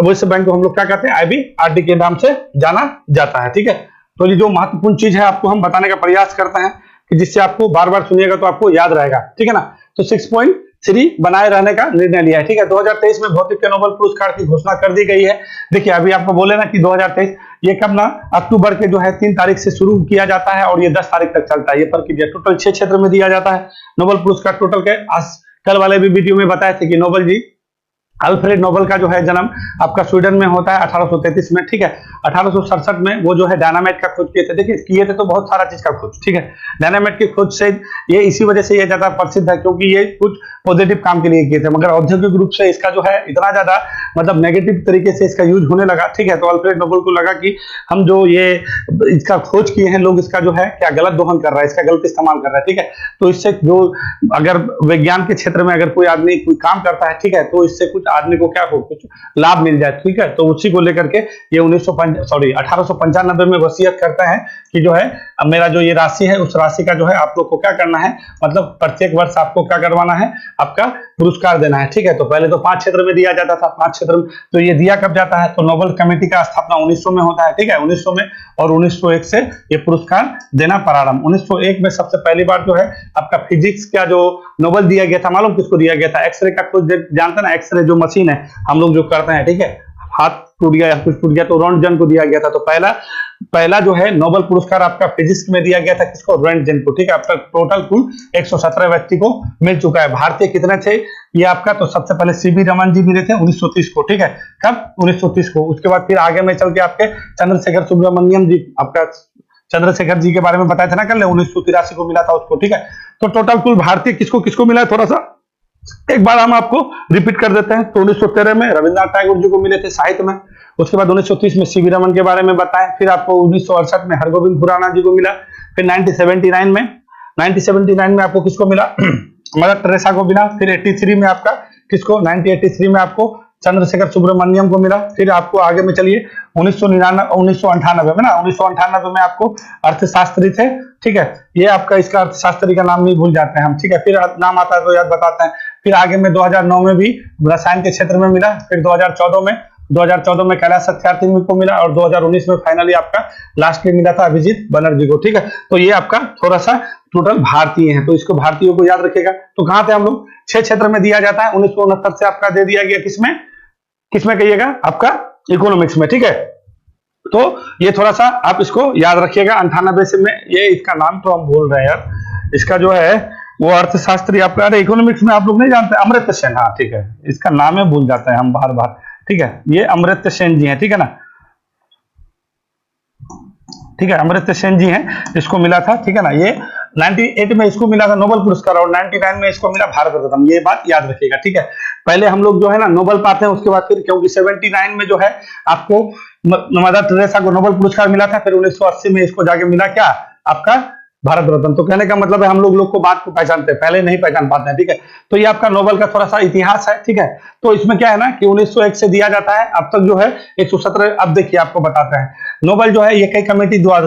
विश्व बैंक को हम लोग क्या कहते हैं, आईबीआरडी के नाम से जाना जाता है। ठीक है, तो ये जो महत्वपूर्ण चीज है आपको हम बताने का प्रयास करते हैं कि जिससे आपको बार बार सुनिएगा तो आपको याद रहेगा। ठीक है ना, तो 6.3 बनाए रहने का निर्णय लिया है। ठीक है, 2023 में भौतिक के नोबेल पुरस्कार की घोषणा कर दी गई है। देखिए अभी आपको बोले ना कि 2023 ये कब ना, अक्टूबर के जो है 3 तारीख से शुरू किया जाता है और ये 10 तारीख तक चलता है। ये प्रक्रिया टोटल 6 क्षेत्र में दिया जाता है नोबेल पुरस्कार टोटल के। कल वाले भी वीडियो में बताए थे कि नोबेल जी, अल्फ्रेड नोबेल का जो है जन्म आपका स्वीडन में होता है 1833 में। ठीक है, 1867 में वो जो है डायनामाइट का खोज किए थे। देखिए किए थे तो बहुत सारा चीज का खोज। ठीक है, डायनामाइट की खोज से ये इसी वजह से ये ज्यादा प्रसिद्ध है क्योंकि ये कुछ पॉजिटिव काम के लिए किए थे, मगर औद्योगिक रूप से इसका जो है इतना ज्यादा मतलब नेगेटिव तरीके से इसका यूज होने लगा। ठीक है, तो अल्फ्रेड नोबेल को लगा कि हम जो ये इसका खोज किए हैं लोग इसका जो है क्या गलत दोहन कर रहा है, इसका गलत इस्तेमाल कर रहा है। ठीक है, तो इससे जो अगर विज्ञान के क्षेत्र में अगर कोई आदमी कोई काम करता है, ठीक है, तो इससे कुछ आदमी को क्या हो, कुछ लाभ मिल जाए। ठीक है, तो उसी को लेकर के ये 1895 में वसीयत करता है कि जो है अब मेरा जो ये राशि है उस राशि का जो है आप लोग को क्या करना है, मतलब प्रत्येक वर्ष आपको क्या करवाना है, आपका पुरस्कार देना है। ठीक है, तो पहले तो 5 क्षेत्र में दिया जाता था, 5 क्षेत्र में। तो ये दिया कब जाता है, तो नोबेल कमेटी का स्थापना 1900 में होता है। ठीक है, 1900 में, और 1901 से ये पुरस्कार देना प्रारंभ। 1901 में सबसे पहली बार जो है आपका फिजिक्स का जो नोबेल दिया गया था, मालूम किसको दिया गया था, एक्सरे का खोज जानते ना, एक्सरे जो मशीन है हम लोग जो करते हैं। ठीक है, हाथ टूट गया या कुछ टूट गया तो रोंटगन को दिया गया था। तो पहला जो है नोबेल पुरस्कार आपका फिजिक्स में दिया गया था, किसको, रोंटगन को। ठीक है, आपका टोटल कुल 117 व्यक्ति को मिल चुका है। भारतीय कितने थे ये आपका, तो सबसे पहले सीवी रमन जी मिले थे 1930 को। ठीक है, कब, 1930 को। उसके बाद फिर आगे में चल के आपके चंद्रशेखर सुब्रमण्यम जी, आपका चंद्रशेखर जी के बारे में बताया था ना कल, 1983 को मिला था उसको। ठीक है, तो टोटल कुल भारतीय किसको किसको मिला है, थोड़ा सा एक बार हम आपको रिपीट कर देते हैं। तो 1913 में रविन्द्रनाथ टैगोर जी को मिले थे साहित्य में। उसके बाद 1930 में सीवी रमन के बारे में बताएं। फिर आपको 1968 में हरगोविंद खुराना जी को मिला। फिर 1979 में आपको किसको मिला, मदर टेरेसा को मिला। फिर 83 में आपका किसको, 1983 में आपको चंद्रशेखर सुब्रमण्यम को मिला। फिर आपको आगे में चलिए 1998 में ना, 1998 में आपको अर्थशास्त्री थे। ठीक है, ये आपका इसका अर्थशास्त्री का नाम नहीं भूल जाते हैं हम। ठीक है, फिर नाम आता है तो याद बताते हैं। फिर आगे में 2009 में भी रसायन के क्षेत्र में मिला। फिर 2014 में 2014 में कैलाश सत्यार्थी को मिला और 2019 में फाइनली आपका लास्ट में मिला था अभिजीत बनर्जी को। ठीक है, तो ये आपका थोड़ा सा टोटल भारतीय है, तो इसको भारतीयों को याद रखिएगा। तो कहां थे हम लोग, 6 क्षेत्र में दिया जाता है। 1969 से आपका दे दिया गया किसमें किसमें कहिएगा, आपका इकोनॉमिक्स में। ठीक है, तो ये थोड़ा सा आप इसको याद रखिएगा। 98 से में ये इसका नाम तो हम भूल रहे हैं यार, इसका जो है वो अर्थशास्त्री आपका, अरे इकोनॉमिक्स में आप लोग नहीं जानते, अमर्त्य सेन। हाँ ठीक है, इसका नाम है भूल जाते हैं हम बार बार। ठीक है, ये अमर्त्य सेन जी हैं, ठीक है ना, ठीक है, अमर्त्य सेन जी हैं, इसको मिला था। ठीक है ना, ये 98 में इसको मिला था नोबेल पुरस्कार और 99 में इसको मिला भारत रत्न। ये बात याद रखिएगा। ठीक है, पहले हम लोग जो है ना नोबेल पाते हैं, उसके बाद फिर क्योंकि 79 में जो है आपको मदर टेरेसा को नोबेल पुरस्कार मिला था, फिर 1980 में इसको जाके मिला क्या, आपका भारत रत्न। तो कहने का मतलब है हम लोग को बात को पहचानते हैं, पहले नहीं पहचान पाते हैं। ठीक है, तो ये आपका नोबेल का थोड़ा सा इतिहास है। ठीक है, तो इसमें क्या है ना कि 1901 से दिया जाता है, अब तक जो है 117। अब देखिए आपको बताते हैं, नोबेल जो है ये कई कमेटी द्वारा,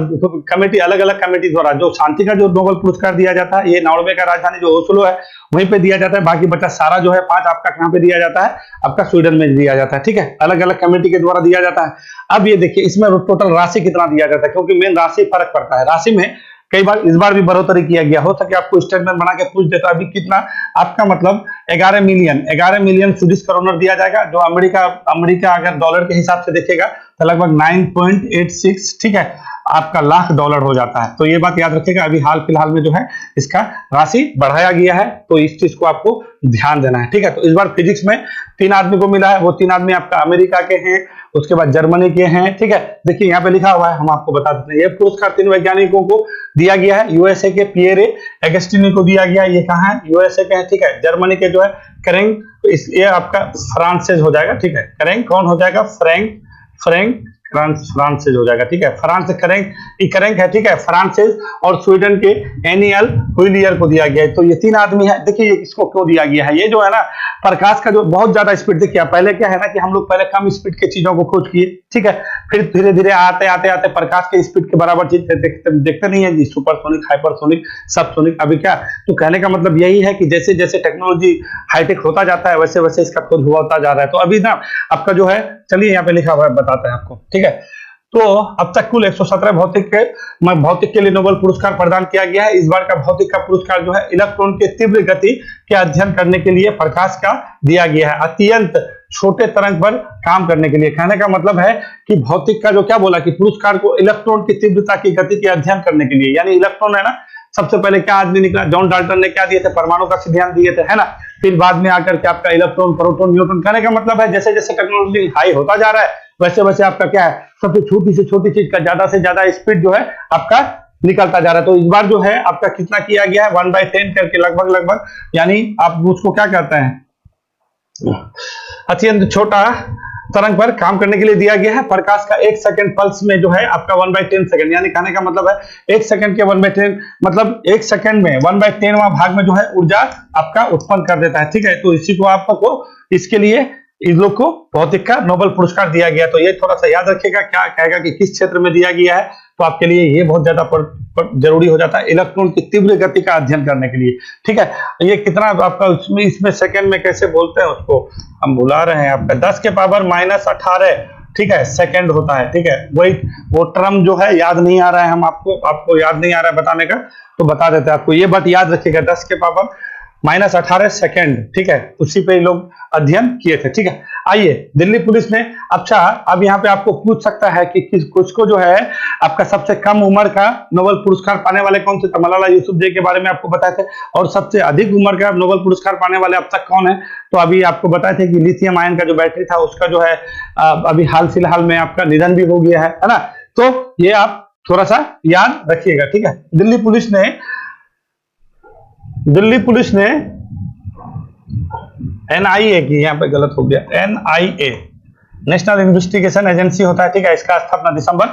कमेटी अलग अलग कमेटी द्वारा, जो शांति का जो नोबेल पुरस्कार दिया जाता है ये नॉर्वे का राजधानी जो ओस्लो है वहीं पे दिया जाता है। बाकी बचा सारा जो है 5 आपका कहां पे दिया जाता है, आपका स्वीडन में दिया जाता है। ठीक है, अलग अलग कमेटी के द्वारा दिया जाता है। अब ये देखिए इसमें टोटल राशि कितना दिया जाता है, क्योंकि मेन राशि फर्क पड़ता है। राशि में कई बार इस बार भी बढ़ोतरी किया गया, हो सके आपको स्टेटमेंट बना के पूछ देता। अभी कितना आपका मतलब 11 मिलियन स्वीडिश करोनर दिया जाएगा, जो अमेरिका अगर डॉलर के हिसाब से देखेगा तो लगभग 9.86 ठीक है आपका लाख डॉलर हो जाता है। तो ये बात याद रखिएगा। अभी हाल फिलहाल में जो है इसका राशि बढ़ाया गया है, तो इस चीज को आपको ध्यान देना है। ठीक है, तो इस बार फिजिक्स में 3 आदमी को मिला है, वो 3 आदमी आपका अमेरिका के हैं, उसके बाद जर्मनी के हैं। ठीक है, देखिए यहाँ पे लिखा हुआ है, हम आपको बता देते हैं। ये पुरस्कार 3 वैज्ञानिकों को दिया गया है। यूएसए के पियरे अगस्टिनी को दिया गया है, ये कहाँ है, यूएसए के है। ठीक है, जर्मनी के जो है करेंग, ये आपका फ्रांस हो जाएगा। ठीक है, करेंग कौन हो जाएगा, फ्रैंक फ्रांस हो जाएगा। ठीक है, फ्रांस करेंग है। ठीक है, फ्रांस और स्वीडन के एनियल हुइलियर को दिया गया है। तो ये 3 आदमी है। देखिए ये इसको क्यों दिया गया है, ये जो है ना प्रकाश का जो बहुत ज्यादा स्पीड, देखिए पहले क्या है ना कि हम लोग पहले कम स्पीड के चीजों को खोज किए। ठीक है, फिर धीरे धीरे आते प्रकाश के स्पीड के बराबर चीज देखते नहीं है जी, सुपरसोनिक, हाइपरसोनिक, सबसोनिक। अभी क्या, तो कहने का मतलब यही है कि जैसे जैसे टेक्नोलॉजी हाईटेक होता जाता है वैसे वैसे इसका खोज होता जा रहा है। तो अभी ना आपका जो है, चलिए यहाँ पे लिखा हुआ है बताते हैं आपको। ठीक है, तो अब तक कुल 117 भौतिक के लिए नोबेल पुरस्कार प्रदान किया गया है। इस बार का भौतिक का पुरस्कार जो है इलेक्ट्रॉन के तीव्र गति के अध्ययन करने के लिए प्रकाश का दिया गया है, अत्यंत छोटे तरंग पर काम करने के लिए। कहने का मतलब है कि भौतिक का जो क्या बोला कि पुरस्कार को इलेक्ट्रॉन की तीव्रता की गति के अध्ययन करने के लिए, यानी इलेक्ट्रॉन है ना, सबसे पहले क्या आदमी निकला, जॉन डाल्टन ने क्या दिए थे, परमाणु का सिद्धांत दिए थे, है ना। फिर बाद में आकर के आपका इलेक्ट्रॉन, प्रोटॉन, न्यूट्रॉन। कहने का मतलब है जैसे जैसे टेक्नोलॉजी हाई होता जा रहा है वैसे वैसे आपका क्या है, सबसे छोटी से छोटी चीज का ज्यादा से ज्यादा स्पीड जो है आपका निकलता जा रहा है। तो इस बार जो है आपका कितना किया गया है, 1/10 करके लगभग, यानी आप उसको क्या कहते हैं, अत्यंत छोटा तरंग पर काम करने के लिए दिया गया है। प्रकाश का 1 सेकंड पल्स में जो है आपका 1/10 सेकंड, यानी कहने का मतलब है 1 सेकंड के 1/10 मतलब 1 सेकंड में 1/10वां भाग में जो है ऊर्जा आपका उत्पन्न कर देता है। ठीक है, तो इसी को आपको इसके लिए इन लोग को भौतिक का नोबेल पुरस्कार दिया गया। तो ये थोड़ा सा याद रखिएगा, क्या कहेगा कि किस क्षेत्र में दिया गया है, तो आपके लिए ये बहुत ज्यादा जरूरी हो जाता है, इलेक्ट्रॉन की तीव्र गति का अध्ययन करने के लिए। ठीक है, ये कितना आपका इसमें सेकंड में कैसे बोलते हैं उसको हम भुला रहे हैं, आपका 10 के पावर -18 ठीक है सेकंड होता है। ठीक है, वो टर्म जो है याद नहीं आ रहा है, हम आपको याद नहीं आ रहा है बताने का, तो बता देते हैं आपको। ये बात याद रखिएगा, 10 के पावर -18 सेकंड। ठीक है, उसी पे लोग अध्ययन किए थे। ठीक है, आइए दिल्ली पुलिस ने, अच्छा अब यहाँ पे आपको पूछ सकता है कि कुछ को जो है आपका सबसे कम उम्र का नोबेल पुरस्कार पाने वाले कौन से, तो मलाला यूसुफजई के बारे में आपको बताए थे। और सबसे अधिक उम्र का नोबेल पुरस्कार पाने वाले अब तक कौन है, तो अभी आपको बताए थे कि लिथियम आयन का जो बैटरी था उसका जो है अभी हाल फिलहाल में आपका निधन भी हो गया है ना। तो ये आप थोड़ा सा याद रखिएगा। ठीक है, दिल्ली पुलिस ने एनआईए की, यहाँ पे गलत हो गया, एनआईए नेशनल इन्वेस्टिगेशन एजेंसी होता है। ठीक है, इसका स्थापना दिसंबर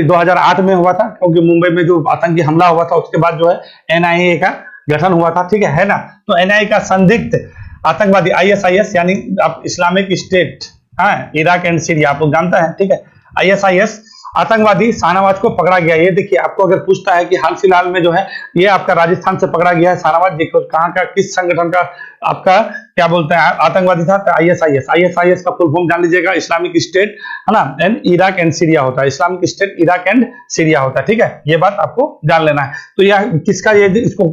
2008 में हुआ था, क्योंकि मुंबई में जो आतंकी हमला हुआ था उसके बाद जो है एनआईए का गठन हुआ था। ठीक है ना, तो एनआईए का संदिग्ध आतंकवादी आईएसआईएस, यानी आप इस्लामिक स्टेट, हाँ इराक एंड सीरिया आप लोग जानते हैं। ठीक है, आईएसआईएस आतंकवादी शाहनवाज को पकड़ा गया। ये देखिए आपको अगर पूछता है कि हाल फिलहाल में जो है ये आपका राजस्थान से पकड़ा गया है शाहनवाज जी को, कहाँ का किस संगठन का आपका क्या बोलते हैं आतंकवादी था, आईएसआईएस। आईएसआईएस का फुल फॉर्म जान लीजिएगा, इस्लामिक स्टेट, है ना, एंड इराक एंड सीरिया होता है। Islamic state, Iraq and Syria होता है, ठीक है, ये बात आपको जान लेना है। तो यह किसका, ये इसको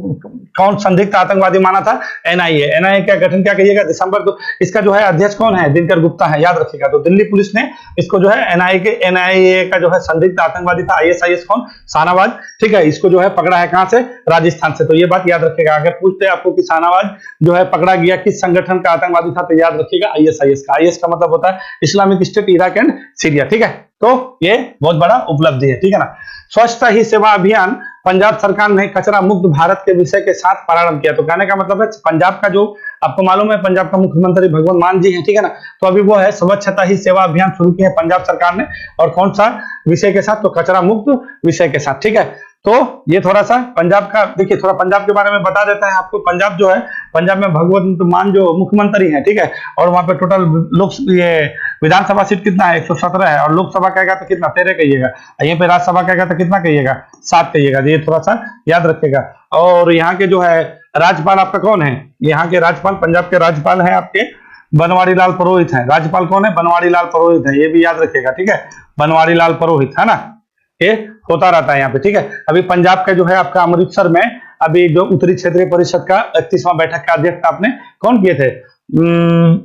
कौन संदिग्ध आतंकवादी माना था? एनआईए। एनआईए का गठन क्या कहिएगा? दिसंबर इसका जो है अध्यक्ष कौन है? दिनकर गुप्ता है, याद रखिएगा। तो दिल्ली पुलिस ने इसको जो है एनआईए का जो है संदिग्ध आतंकवादी था आईएसआईएस कौन? शाहनवाज, ठीक है, इसको जो है पकड़ा है कहां से? राजस्थान से। तो ये बात याद रखिएगा। अगर पूछते हैं आपको कि शाहनवाज जो है पकड़ा गया किस संगठन का आतंकवादी था, तो याद रखिएगा आईएसआईएस का। आईएस का मतलब होता है Islamic state, Iraq and Syria, ठीक है। तो ये बहुत बड़ा उपलब्धि है, ठीक है ना। स्वच्छता ही सेवा अभियान पंजाब सरकार ने कचरा मुक्त भारत के विषय के साथ प्रारंभ किया। तो कहने का मतलब है पंजाब का जो आपको मालूम है, पंजाब का मुख्यमंत्री भगवंत मान जी हैं, ठीक है ना। तो अभी वो है स्वच्छता ही सेवा अभियान शुरू किया है पंजाब सरकार ने, और कौन सा विषय के साथ? तो कचरा मुक्त विषय के साथ, ठीक है। तो ये थोड़ा सा पंजाब का देखिए, थोड़ा पंजाब के बारे में बता देता है आपको। पंजाब जो है, पंजाब में भगवंत मान जो मुख्यमंत्री हैं, ठीक है, और वहां पे टोटल लोक ये विधानसभा सीट कितना है? 117 है, और लोकसभा कहेगा तो कितना? 13 कहिएगा। यहीं पे राज्यसभा कहेगा तो कितना कहिएगा? 7 कहिएगा। ये थोड़ा सा याद रखिएगा। और यहाँ के जो है राज्यपाल आपका कौन है? यहाँ के राज्यपाल, पंजाब के राज्यपाल है आपके बनवारी लाल पुरोहित है। राज्यपाल कौन है? बनवारी लाल पुरोहित है, ये भी याद रखिएगा, ठीक है, बनवारी लाल पुरोहित, है ना। ये होता रहता है यहाँ पे, ठीक है। अभी पंजाब का जो है आपका अमृतसर में अभी जो उत्तरी क्षेत्रीय परिषद का 31वां बैठक का अध्यक्ष आपने कौन किए थे?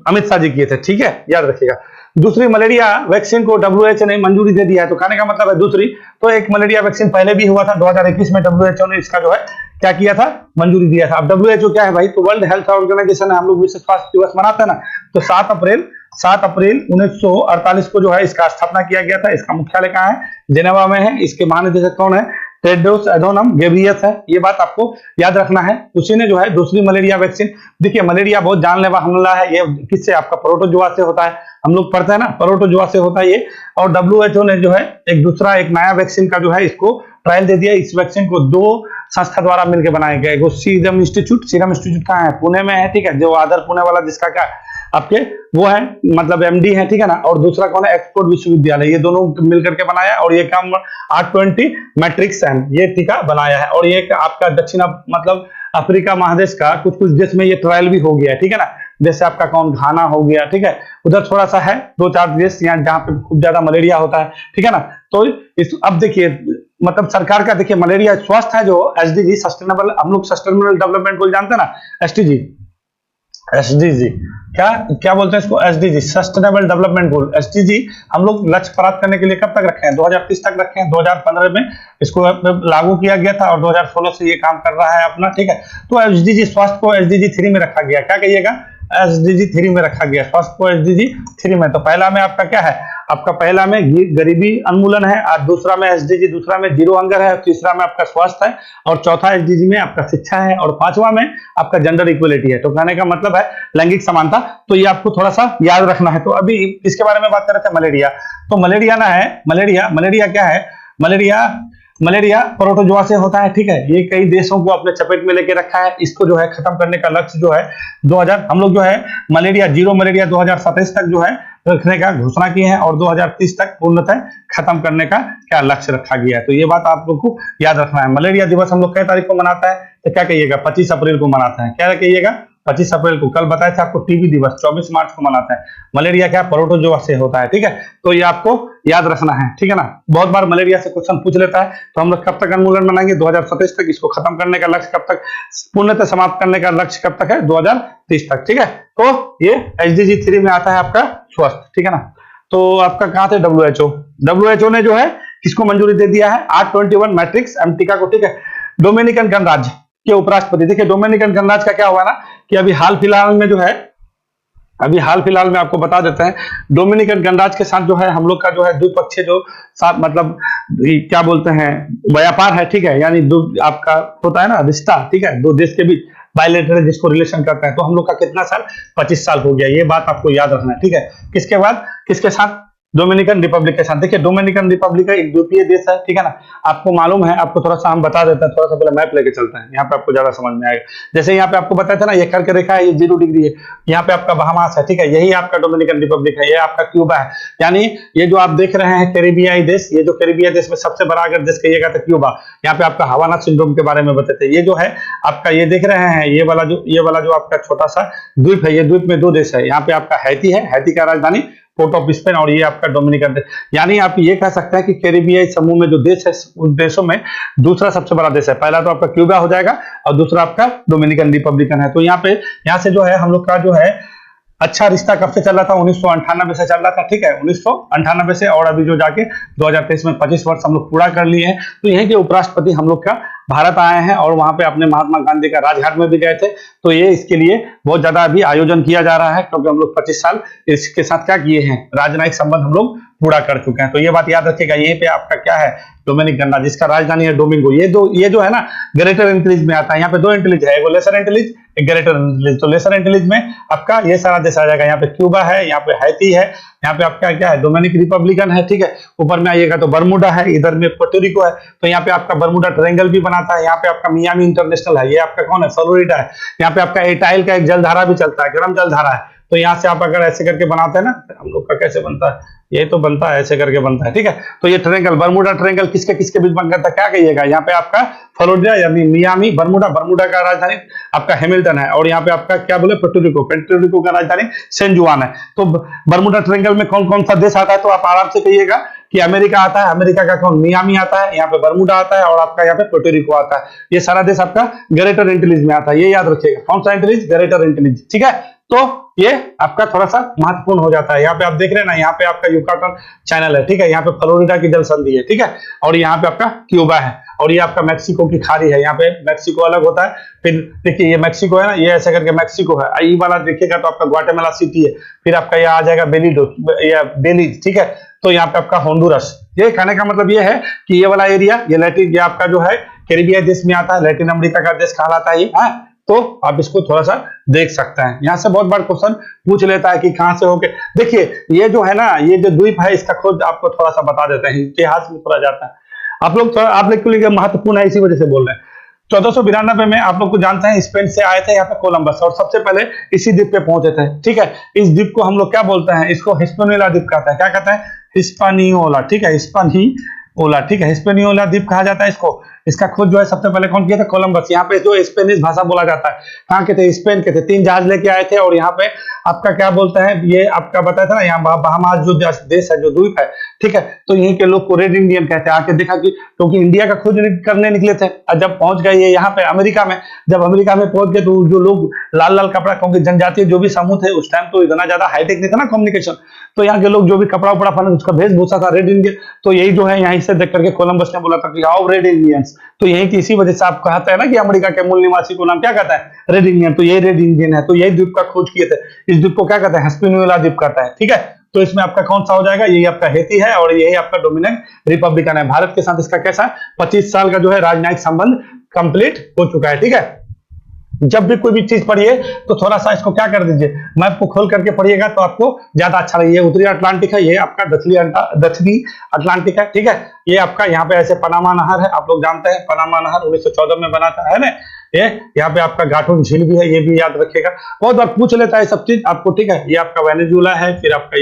अमित शाह जी किए थे, ठीक है, याद रखिएगा। दूसरी मलेरिया वैक्सीन को डब्ल्यूएचओ ने मंजूरी दे दिया है। तो कहने का मतलब है दूसरी, तो एक मलेरिया वैक्सीन पहले भी हुआ था 2021 में, डब्ल्यूएचओ ने इसका जो है क्या किया था? मंजूरी दिया था। अब डब्ल्यूएचओ क्या है भाई? तो वर्ल्ड हेल्थ ऑर्गेनाइजेशन है। हम लोग विश्व स्वास्थ्य दिवस मनाते हैं ना, तो 7 अप्रैल 1948 को जो है इसका स्थापना किया गया था। इसका मुख्यालय कहाँ है? जेनेवा में है। इसके महानिदेशक कौन है? टेड्रोस एडोनम गेब्रियस है। ये बात आपको याद रखना है। उसी ने जो है दूसरी मलेरिया वैक्सीन, देखिए मलेरिया बहुत जानलेवा हमला है। ये किससे? आपका प्रोटोजोआ से होता है, हम लोग पढ़ते हैं ना, प्रोटोजोआ से होता है ये। और डब्ल्यूएचओ ने जो है एक नया वैक्सीन का जो है इसको ट्रायल दे दिया। इस वैक्सीन को 2 संस्था द्वारा मिलकर बनाए गए। सीरम इंस्टीट्यूट कहाँ है? पुणे में है, ठीक है, जो आदर पुणे वाला जिसका क्या आपके वो है, मतलब एमडी है, ठीक है ना। और दूसरा कौन है? ऑक्सफोर्ड विश्वविद्यालय। ये दोनों मिलकर के बनाया, और ये काम 820 मैट्रिक्स ये टीका बनाया है। और ये आपका दक्षिण मतलब अफ्रीका महादेश का कुछ देश में ये ट्रायल भी हो गया है, ठीक है ना। जैसे आपका कौन? घाना हो गया, ठीक है, उधर थोड़ा सा है 2-4 देश यहाँ जहाँ पे खूब ज्यादा मलेरिया होता है, ठीक है ना। तो अब देखिए मतलब सरकार का देखिए मलेरिया स्वास्थ्य है जो एसडीजी सस्टेनेबल, हम लोग सस्टेनेबल डेवलपमेंट गोल जानते हैं ना, एसडीजी क्या बोलते हैं इसको? SDG sustainable development goal. SDG हम लोग लक्ष्य प्राप्त करने के लिए कब तक रखे हैं? 2030 तक रखे हैं। 2015 में इसको लागू किया गया था, और 2016 से ये काम कर रहा है अपना, ठीक है। तो एसडीजी स्वास्थ्य को एसडीजी 3 में रखा गया। क्या कहिएगा? एसडीजी 3 में रखा गया, स्वास्थ्य को एसडीजी 3 में। तो पहला में आपका क्या है? आपका पहला में गरीबी उन्मूलन है, और दूसरा में एसडीजी, दूसरा में जीरो हंगर है, तीसरा में आपका स्वास्थ्य है, और चौथा एसडीजी में आपका शिक्षा है, और 5वां में आपका जेंडर इक्वलिटी है। तो कहने का मतलब है लैंगिक समानता। तो ये आपको थोड़ा सा याद रखना है। तो अभी इसके बारे में बात कर रहे थे मलेरिया। तो मलेरिया ना है, मलेरिया क्या है? मलेरिया प्रोटोजोआ से होता है, ठीक है। ये कई देशों को अपने चपेट में लेके रखा है। इसको जो है खत्म करने का लक्ष्य जो है 2000 हम लोग जो है जीरो मलेरिया 2027 तक जो है रखने का घोषणा की है, और 2030 तक पूर्णतः खत्म करने का क्या लक्ष्य रखा गया है। तो ये बात आप लोग को याद रखना है। मलेरिया दिवस हम लोग किस तारीख को मनाता है? तो क्या कहिएगा? 25 अप्रैल को मनाते हैं। क्या कहिएगा? 25 अप्रैल को। कल बताया था आपको टीबी दिवस 24 मार्च को मनाते हैं। मलेरिया क्या? प्रोटोजोआ से होता है, ठीक है। तो ये आपको याद रखना है, ठीक है ना। बहुत बार मलेरिया से क्वेश्चन पूछ लेता है। तो हम लोग कब तक उन्मूलन मनाएंगे? 2027 तक। इसको खत्म करने का लक्ष्य कब तक? पूर्णतः समाप्त करने का लक्ष्य कब तक है? 2030 तक, ठीक है। तो ये एसडीजी 3 में आता है आपका स्वास्थ्य, ठीक है ना। तो आपका कहां थे? डब्ल्यूएचओ ने जो है किसको मंजूरी दे दिया है? 821 मैट्रिक्स टीका को, ठीक है। डोमिनिकन गणराज्य के उपराष्ट्रपति, देखिए डोमिनिकन गणराज्य का क्या हुआ ना कि अभी हाल फिलहाल में आपको बता देते हैं, डोमिनिकन गणराज्य के साथ जो है हम लोग का जो है द्विपक्षीय जो साथ मतलब क्या बोलते हैं व्यापार है, ठीक है। यानी आपका होता है ना रिश्ता, ठीक है, 2 देश के बीच बायलैटरल जिसको रिलेशन करते हैं। तो हम लोग का कितना साल? 25 साल हो गया। ये बात आपको याद रखना है, ठीक है। किसके बाद? किसके साथ? डोमिनिकन रिपब्लिक के साथ। देखिए डोमिनिकन रिपब्लिक एक द्वीपीय देश है, ठीक है ना, आपको मालूम है, आपको थोड़ा सा हम बता देते हैं, थोड़ा सा पहले मैप लेके चलते हैं, यहाँ पे आपको ज्यादा समझ में आएगा। जैसे यहाँ पे आपको बताया था ना, ये कर्क रेखा है, ये 0 डिग्री है, यहाँ पे आपका बहामास है, ठीक है, यही आपका डोमिनिकन रिपब्लिक है, ये आपका क्यूबा है। यानी ये जो आप देख रहे हैं कैरिबियाई देश, ये जो कैरिबिया देश में सबसे बड़ा अगर देश कहिएगा तो क्यूबा। यहाँ पे आपका हवाना सिंड्रोम के बारे में बताते हैं। ये जो है आपका, ये देख रहे हैं, ये वाला जो आपका छोटा सा द्वीप है, ये द्वीप में 2 देश है। यहाँ पे आपका हैती है, हैती का राजधानी पोर्ट ऑफ स्पेन, और ये आपका डोमिनिकन देश। यानी आप ये कह सकते हैं कि कैरिबियाई समूह में जो देश है, उन देशों में दूसरा सबसे बड़ा देश है। पहला तो आपका क्यूबा हो जाएगा और दूसरा आपका डोमिनिकन रिपब्लिकन है। तो यहाँ से जो है हम लोग का जो है अच्छा रिश्ता कब से चल रहा था, 1998 से चल रहा था, ठीक है, 1998 से, और अभी जो जाके 2023 में 25 वर्ष हम लोग पूरा कर लिए हैं। तो यहीं के उपराष्ट्रपति हम लोग का भारत आए हैं, और वहां पे अपने महात्मा गांधी का राजघाट में भी गए थे। तो ये इसके लिए बहुत ज्यादा अभी आयोजन किया जा रहा है, क्योंकि हम लोग 25 साल इसके साथ क्या किए हैं, राजनयिक संबंध हम लोग पूरा कर चुके हैं। तो ये बात याद रखिएगा। यहीं पे आपका क्या है, डोमिनिक गन्ना, जिसका राजधानी है डोमिंगो। ये जो है ना ग्रेटर एंटिलीज में आता है। यहाँ पे 2 एंटिलीज है, एक लेसर एंटिलीज, एक ग्रेटर एंटिलीज। तो लेसर एंटिलीज में आपका ये सारा देश आ जाएगा। यहाँ पे क्यूबा है, यहाँ पे हैती है, यहाँ पे आपका क्या है, डोमिनिक रिपब्लिकन है, ठीक है। ऊपर में आइएगा तो बर्मुडा है, इधर में पोर्टोरिको है। तो यहाँ पे आपका बर्मुडा ट्रायंगल भी बनाता है। यहाँ पे आपका मियामी इंटरनेशनल है, ये आपका कौन है, फ्लोरिडा है। यहाँ पे आपका एटाइल का एक जलधारा भी चलता है, गर्म जलधारा है। तो यहाँ से आप अगर ऐसे करके बनाते हैं ना, हम लोग का कैसे बनता है, ये तो बनता है ऐसे करके बनता है, ठीक है। तो ये ट्रायंगल, बर्मुडा ट्रायंगल किसके किसके बीच बन करता है, क्या कहिएगा, यहाँ पे आपका फ्लोरिडा यानी मियामी, बर्मुडा का राजधानी आपका हैमिल्टन है, और यहाँ पे आपका क्या बोले, पोर्टोरिको का राजधानी सैन जुआन है। तो बर्मुडा ट्रायंगल में कौन कौन सा देश आता है, तो आप आराम से कहिएगा कि अमेरिका आता है, अमेरिका का कौन, मियामी आता है, यहाँ पे बर्मुडा आता है, और आपका यहाँ पे पोर्टोरिको आता है। ये सारा देश आपका ग्रेटर एंटिलीज में आता है, ये याद रखिएगा। कौन सा एंटिलीज, ग्रेटर एंटिलीज, ठीक है। तो ये आपका थोड़ा सा महत्वपूर्ण हो जाता है। यहाँ पे आप देख रहे हैं ना, यहाँ पे आपका युकाटन चैनल है, ठीक है, यहाँ पे फ्लोरिडा की जल संधि है, ठीक है, और यहाँ पे आपका क्यूबा है, और ये आपका मैक्सिको की खाड़ी है। यहाँ पे मैक्सिको अलग होता है। फिर देखिए ये मैक्सिको है ना, ये ऐसे करके मैक्सिको है। ये वाला देखिएगा तो आपका ग्वाटेमाला सिटी है। फिर आपका ये आ जाएगा बेलीज, ठीक है। तो यहाँ पे आपका होंडुरस। ये कहने का मतलब ये है कि ये वाला एरिया, ये आपका जो है कैरिबियाई देश में आता है, लैटिन अमेरिका का देश कहलाता है ये। तो आप इसको थोड़ा सा देख सकते हैं। यहाँ से बहुत बार क्वेश्चन पूछ लेता है कि कहां से होके। देखिए ये जो है ना, ये जो द्वीप है, इसका खोज आपको थोड़ा सा बता देते हैं, इतिहास में थोड़ा जाता है। आप लोग के लिए महत्वपूर्ण है, इसी वजह से बोल रहे हैं। 1492 में आप लोग को जानते हैं, स्पेन से आए थे यहाँ पे कोलंबस, और सबसे पहले इसी द्वीप पे पहुंचे थे, ठीक है। इस द्वीप को हम लोग क्या बोलते हैं, इसको हिस्पेनियोला द्वीप कहते हैं। क्या कहते हैं, हिस्पानियोला, ठीक है, हिस्पानियोला, ठीक है, हिस्पेनियोला द्वीप कहा जाता है इसको। इसका खोज जो है सबसे पहले कौन किया था, कोलंबस। यहाँ पे जो स्पेनिश भाषा बोला जाता है, कहाँ के थे, स्पेन के थे। 3 जहाज लेके आए थे, और यहाँ पे आपका क्या बोलते हैं, ये आपका बताया था ना, यहाँ बहामास जो देश है, जो द्वीप है, ठीक है। तो यहीं के लोग को रेड इंडियन कहते हैं। आके देखा कि क्योंकि इंडिया का खोज करने निकले थे, और जब पहुंच गए ये यहाँ पे अमेरिका में, जब अमेरिका में पहुंच गए तो जो लोग लाल लाल कपड़ा, क्योंकि जनजातीय जो भी समूह थे उस टाइम, तो इतना ज्यादा हाईटेक नहीं था ना कम्युनिकेशन, तो यहाँ के लोग जो भी कपड़ा उपड़ा पहने, उसका वेशभूषा था रेड इंडियन। तो यही जो है यहाँ से देख करके कोलंबस ने बोला था कि आओ रेड इंडियंस। तो यही की इसी वजह से आप कहते हैं ना कि अमेरिका के मूल निवासी को नाम क्या कहता है, रेड इंडियन। तो यही रेड इंडियन है। तो यही द्वीप का खोज किए थे। इस द्वीप को क्या कहते हैं, हिस्पेनियोला द्वीप कहता है, ठीक है। तो इसमें आपका कौन सा हो जाएगा, यही आपका हैती है, और यही आपका डोमिनिक रिपब्लिकन है। भारत के साथ इसका कैसा 25 साल का जो है राजनयिक संबंध कंप्लीट हो चुका है, ठीक है। जब भी कोई भी चीज पढ़िए तो थोड़ा सा इसको क्या कर दीजिए, मैप को खोल करके पढ़िएगा तो आपको ज्यादा अच्छा लगेगा। उत्तरी अटलांटिक है, ये आपका दक्षिणी अटलांटिक है, ठीक है। ये आपका यहाँ पे ऐसे पनामा नहर है, आप लोग जानते हैं पनामा नहर 1914 में बना था, है ना। ये यहाँ पे आपका गाठून झील भी है, ये भी याद रखिएगा। बहुत बार पूछ लेता है सब चीज आपको, ठीक है। ये आपका वेनेजुला है, फिर आपका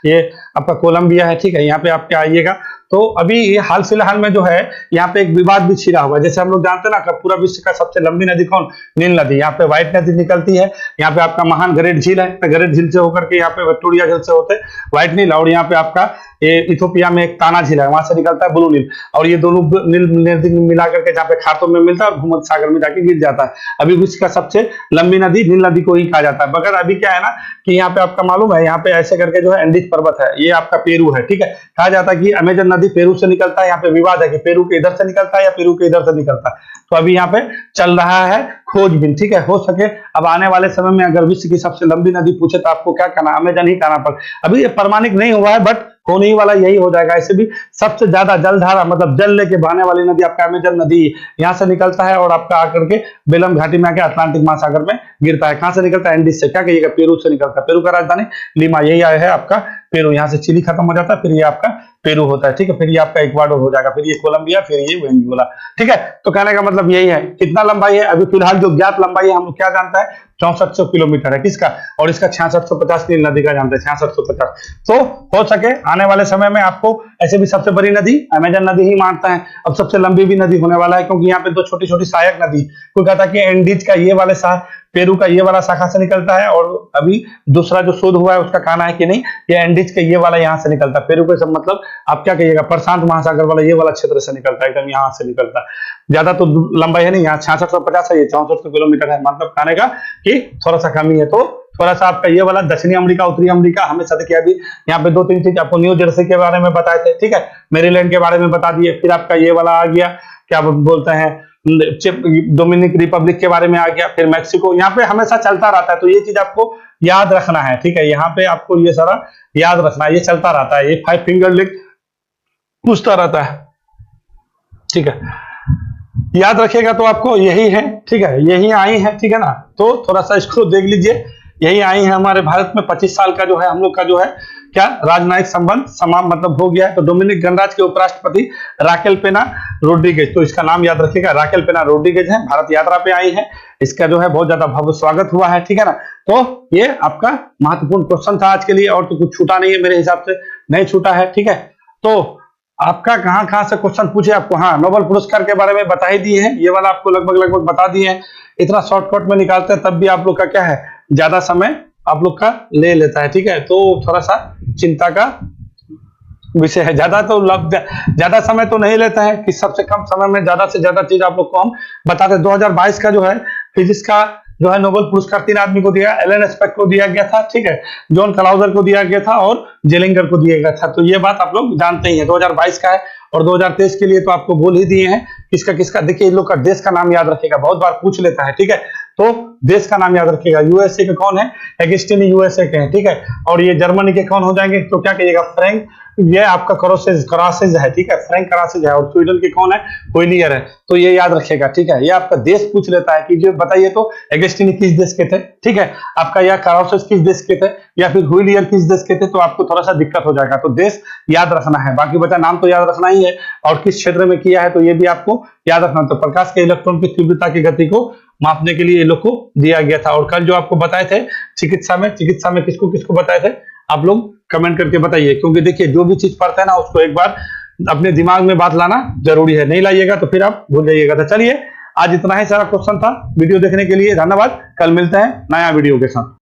ये आपका कोलंबिया है, ठीक है। यहाँ पे आप क्या आइएगा तो अभी ये हाल फिलहाल में जो है यहाँ पे एक विवाद भी छिड़ा हुआ है। जैसे हम लोग जानते हैं ना, पूरा विश्व का सबसे लंबी नदी कौन, नील नदी। यहाँ पे व्हाइट नदी निकलती है, यहाँ पे आपका महान ग्रेट झील है, ग्रेट झील से होकर के यहाँ पे विक्टोरिया झील से होते व्हाइट नील, और यहाँ पे आपका ये इथोपिया में एक ताना झील है, वहां से निकलता है ब्लू नील। और ये दोनों नील नदी मिला करके जहाँ पे खातों में मिलता है और भूमध्य सागर में जाके गिर जाता है। अभी विश्व का सबसे लंबी नदी नील नदी को ही कहा जाता है। मगर अभी क्या है ना कि यहाँ पे आपका मालूम है, यहाँ पे ऐसे करके जो है एंडीज पर्वत है, ये आपका पेरू है, ठीक है। कहा जाता है कि अमेजन नदी पेरू से निकलता है। यहाँ पे विवाद है कि पेरू के इधर से निकलता है या पेरू के इधर से निकलता है। तो अभी यहाँ पे चल रहा है खोजबीन, ठीक है। हो सके अब आने वाले समय में अगर विश्व की सबसे लंबी नदी पूछे तो आपको क्या कहना, अमेजन ही कहना पड़े। अभी ये प्रमाणित नहीं हुआ है, बट होने ही वाला यही हो जाएगा। ऐसे भी सबसे ज्यादा जलधारा मतलब जल लेके बहने वाली नदी आपका अमेजन नदी यहाँ से निकलता है, और आपका आकर के बेलम घाटी में आके अटलांटिक महासागर में गिरता है। कहां से निकलता है, एंडीज से। क्या कहिएगा, पेरू से निकलता है। पेरू का राजधानी लीमा, यही आया है आपका पेरू, यहाँ से चिली खत्म हो जाता है, फिर ये आपका पेरू होता है, ठीक है, फिर ये आपका इक्वाडोर हो जाएगा, फिर ये कोलंबिया, फिर ये वेनेजुएला, ठीक है। तो कहने का मतलब यही है। कितना लंबाई है अभी फिलहाल जो ज्ञात लंबाई है हम लोग क्या जानता है, 6400 किलोमीटर है किसका, और इसका 6650 नील नदी का जानते हैं, 6650। तो हो सके आने वाले समय में आपको ऐसे भी सबसे बड़ी नदी अमेजन नदी ही मानता है, अब सबसे लंबी भी नदी होने वाला है, क्योंकि यहाँ पे दो छोटी छोटी सहायक नदी, कोई कहता है कि एंडीज का ये वाले पेरू का ये वाला शाखा से निकलता है, और अभी दूसरा जो शोध हुआ है उसका कहना है कि नहीं, ये एंडीज का ये वाला यहाँ से निकलता है, पेरू का सब मतलब आप क्या कहिएगा, प्रशांत महासागर वाला ये वाला क्षेत्र से निकलता है, एकदम यहाँ से निकलता है। ज्यादा तो लंबाई है नहीं, यहाँ 6650 है, ये 6400 किलोमीटर है, मतलब कहने का कि थोड़ा सा कमी है। तो थोड़ा सा आपका ये वाला दक्षिणी अमेरिका, उत्तरी अमेरिका हमेशा देखिए, अभी यहाँ पे 2-3 चीज आपको न्यू जर्सी के बारे में बताए थे, ठीक है, मेरीलैंड के बारे में बता दिए, फिर आपका ये वाला आ गया क्या बोलते हैं, डोमिनिक रिपब्लिक के बारे में आ गया, फिर मैक्सिको, यहाँ पे हमेशा चलता रहता है। तो ये चीज आपको याद रखना है, ठीक है, यहाँ पे आपको ये सारा याद रखना है, ये चलता रहता है, ये 5 फिंगर लेग पूछता रहता है, ठीक है, याद रखिएगा। तो आपको यही है, ठीक है, यही आई है, ठीक है ना। तो थोड़ा सा इसको देख लीजिए, यही आई है हमारे भारत में 25 साल का जो है हम लोग का जो है क्या राजनयिक संबंध समाप्त मतलब हो गया है। तो डोमिनिक गणराज्य के उपराष्ट्रपति राकेल पेना रोड्रिगेज, तो इसका नाम याद रखिएगा, राकेल पेना रोड्रिगेज है, भारत यात्रा पे आई है, इसका जो है बहुत ज्यादा भव्य स्वागत हुआ है, ठीक है ना। तो ये आपका महत्वपूर्ण क्वेश्चन था आज के लिए, और तो कुछ छूटा नहीं है मेरे हिसाब से, नहीं छूटा है, ठीक है। तो आपका कहां से क्वेश्चन पूछे आपको, हाँ नोबेल पुरस्कार के बारे में बता ही दिए हैं, ये वाला आपको लगभग बता दिए हैं। इतना शॉर्टकट में निकालते हैं तब भी आप लोग का क्या है, ज्यादा समय आप लोग का ले लेता है, ठीक है। तो थोड़ा सा चिंता का विषय है, ज्यादा समय तो नहीं लेता है कि सबसे कम समय में ज्यादा से ज्यादा चीज आप लोग को हम बताते हैं। 2022 का जो है फिजिक्स का जो है नोबेल पुरस्कार 3 आदमी को दिया, एलन स्पेक को दिया गया था, ठीक है, जॉन क्लाउजर को दिया गया था, और जेलिंगर को दिया गया था। तो ये बात आप लोग जानते ही हैं, 2022 का है, और 2023 के लिए तो आपको बोल ही दिए हैं किसका किसका। देखिए इन लोग का देश का नाम याद रखिएगा, बहुत बार पूछ लेता है, ठीक है, तो देश का नाम याद रखिएगा। यूएसए के कौन है, एगस्टीन यूएसए के हैं, ठीक है, और ये जर्मनी के कौन हो जाएंगे, तो क्या कहिएगा, फ्रैंक, ये आपका करासेज है, ठीक है, फ्रैंक करासेज है, और स्वीडन के कौन है, होइलियर है। तो ये याद रखिएगा, ठीक है, ये आपका देश पूछ लेता है कि जो बताइए तो एगस्टीन किस देश के थे, ठीक है, आपका या करासेज किस देश के थे, या फिर होइलियर किस देश के थे, तो आपको थोड़ा सा दिक्कत हो जाएगा। तो देश याद रखना है, बाकी बचा नाम तो याद रखना ही है, और किस क्षेत्र में किया है तो ये भी आपको याद रखना। तो प्रकाश के इलेक्ट्रॉन की तीव्रता की गति को मापने के लिए ये लोग को दिया गया था। और कल जो आपको बताए थे चिकित्सा में किसको किसको बताए थे, आप लोग कमेंट करके बताइए, क्योंकि देखिए जो भी चीज पढ़ते हैं ना उसको एक बार अपने दिमाग में बात लाना जरूरी है, नहीं लाइएगा तो फिर आप भूल जाइएगा। तो चलिए आज इतना ही सारा क्वेश्चन था। वीडियो देखने के लिए धन्यवाद, कल मिलते हैं नया वीडियो के साथ।